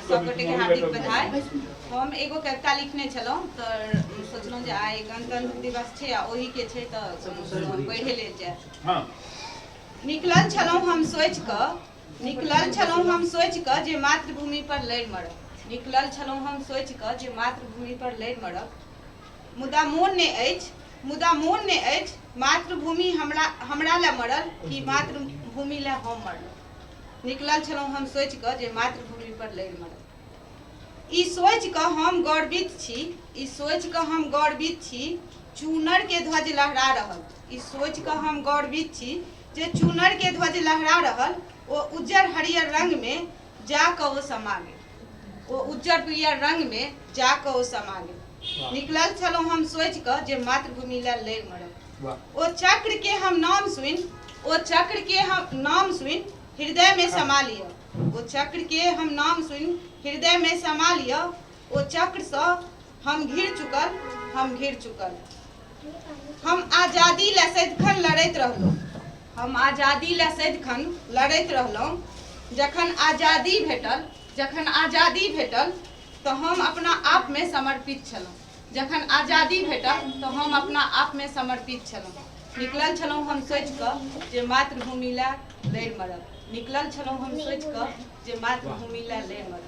सबगोटे के हार्दिक बधाई। हम एगो कविता लिखने छलहुँ तऽ सोचलहुँ जे आइ गणतंत्र दिवस छै आ ओही के छै तऽ पढ़े लेल जाय। निकलल छलहुँ हम सोचि कऽ जे मातृभूमि पर लड़ि मरब। निकलल छलहुँ हम सोचि कऽ जे मातृभूमि पर लड़ि मरब। मुदा मोन ने अछि मातृभूमि हमरा लए मरल कि मातृभूमि लए हम मरल। निकलल छलहुँ हम सोचि कऽ जे मातृभूमि पर लड़ि मरब। ई सोचि कऽ हम गर्वित छी चूनर के ध्वज लहरा रहल। ई सोचि कऽ हम गर्वित छी जे चूनर के ध्वज लहरा रहल। ओ उज्जर हरियर रंग में जाकऽ ओ समा गेल। ओ उज्जर पियर रंग में जाकऽ ओ समा गेल। निकलल छलहुँ हम सोचि कऽ जे मातृभूमि लए लड़ि मरब। ओ चक्र के हम नाम सुनि हृदय में समा लिअ। ओ चक्र के हम नाम सुनि हृदय में समा लिअ। ओ चक्र सँ हम घिर चुकल। हम आजादी लए सदिखन लड़ैत रहलहुँ। जखन आजादी भेटल तऽ हम अपना आप में समर्पित छलहुँ। निकलल छलहुँ हम सोचि कऽ जे मातृभूमि लए लड़ि मरब। निकलल छलहुँ हम सोचि कऽ जे मातृभूमि लए लड़ि मरब।